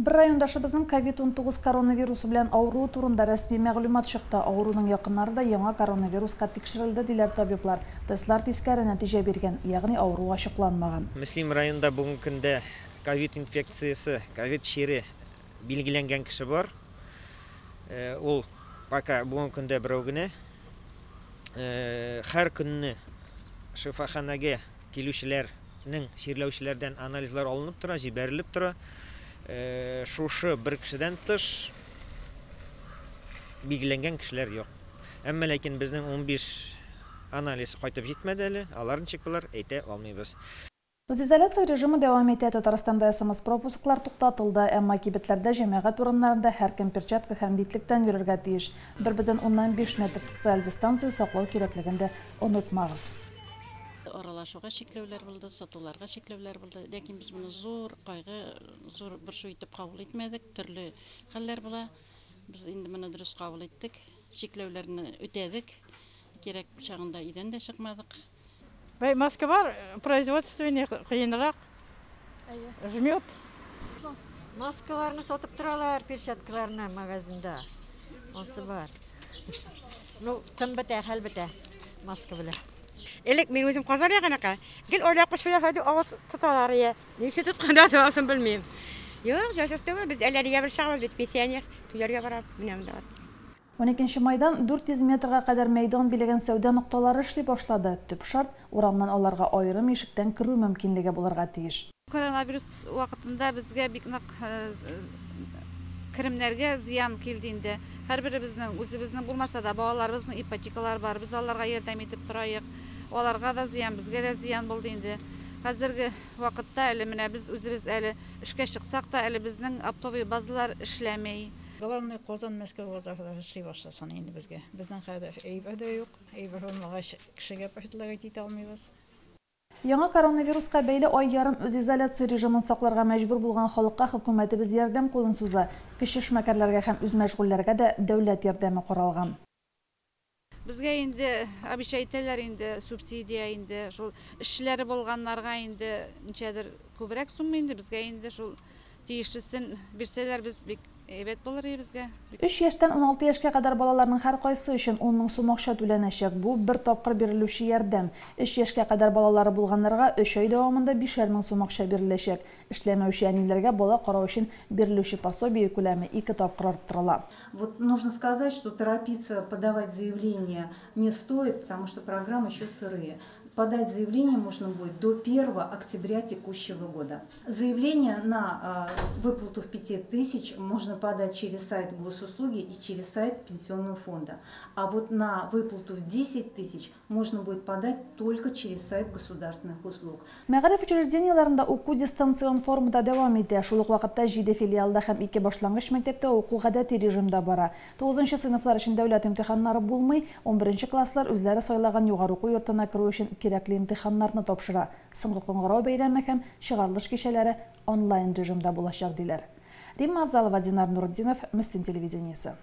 Bir райондашыбыздың COVID-19 коронавирусы белән авыру турында рәсми мәгълүмат чыкты. Авыруның якыннары да яңа коронавируска тикшерелде диләр табиблар. Тестлар тискәре нәтиҗә биргән, ягъни авыру ачыкланмаган. Мөслим районында бүгенге көндә ковид инфекциясы, ковид шире билгеләнгән кеше бар. Ул пока бүгенге көндә берәү генә. Һәр көнне шифаханәгә килүчеләрнең ширләүчеләрдән анализлар алынып тора, җибәрелеп тора. Шушы bir кешедән тыш билгеләнгән кешеләр юк. Әмма ләкин безнең 15 анализ кайтып җитмәде әле. Алар ничек булар әйтә алмыйбыз. Изоляция режимы дәвам итә. Татарстанда СМС пропусклар туктатылды, әмма кибетләрдә җәмәгать урыннарында һәркем перчатка һәм битлектән йөрергә тиеш. 1,5 метр социаль дистанция саклау кирәклеген дә онытмагыз. Аралашуга шикләүләр булды, сатуларга шикләүләр булды. Ләкин без моны зур кайгы, зур борчу итеп кабул итмәдек. Төрле хәлләр була. Без инде моны дөрес кабул иттек. Шикләүләрне үтәдек. Кирәк чагында идән дә чыкмадык. Бай маска бар, производственный кыйынрак. Жмет. Маскаларны сатып торалар, перчаткаларны магазинда. Онсы бар. Ну, тым бетә, хәл бетә. Маска белән. Элек мин үзем казар ягынакка. Гел ойлап кышыла хәди авыз тоталар я. Ничә тотканда тоасын белмим. Юк, яшәстәгә без әлләргә бер шагыз бит пенсионер. Туярга барып, менәм дә. 12 майдан 400 метрга кадәр мәйдан билегән сәүдә нукталары эшли башлады. Төп шарт урамнан аларга аерым ишектән керү мөмкинлеге булырга тиеш. Коронавирус вакытында безгә бик нык керемнәргә зыян килде инде. Һәрберебезнең үзебезнең булмаса да балаларыбызның ипотекалары бар. Без аларга ярдәм итеп торайык. Аларга да зыян, безгә дә зыян булды инде. Хәзерге вакытта әле менә без үзебез әле эшкә чыксак та әле безнең оптовый базалар эшләмәй. Главный Казан Мәскәү вазифалары эшли башласын инде безгә. Безнең хәдә әйбер дә юк. Әйбер булмагач кешегә пәһтләгә итә алмыйбыз. Яңа коронавируска бәйле ай ярым үз изоляция режимын сакларга мәҗбүр булган халыкка хөкүмәтебез ярдәм кулын суза. Кече эшмәкәрләргә һәм үз мәшгульләргә дә дәүләт ярдәме каралган. Безгә инде обещай итәләр инде субсидия инде шул эшчеләре булганнарга инде ничәдер күбрәк сумма инде безгә инде шул тиешлесен бирсәләр без бик әйбәт булыр безгә. 3 яшьтән 16 яшькә кадәр балаларның һәр кайсы өчен 10 мең сум акча түләнәчәк. Бу бер тапкыр бирелүче ярдәм. 3 яшькә кадәр балалары булганнарга 3 ай дәвамында 5 мең сум акча биреләчәк. Эшләмәүче әниләргә бала карау өчен бирелүче пособие күләме 2 тапкыр арттырыла. Вот нужно сказать, что торопиться подавать заявление не стоит, потому что программы еще сырые. Подать заявление можно будет до 1 октября текущего года. Заявление на выплату в 5000 можно подать через сайт госуслуги и через сайт пенсионного фонда. А вот на выплату в 10 000 можно будет подать только через сайт государственных услуг. Мәгариф учрежденияларында уку дистанцион формада дәвам итә. Шул ук вакытта 7 филиалда һәм 2 башлангыч мәктәптә уку гадәти режимда бара. 9нчы сыйныфлар өчен дәүләт имтиханнары булмый, 11нче класслар үзләре сайлаган югары уку йортына керү өчен кирәкле имтиханнарны тапшыра. Соңгы кыңгырау бәйрәме һәм чыгарылыш кичәләре онлайн режимда булачак диләр. Римма Авзалова, Динар Нуруддинов, Мөслим телевидениесе.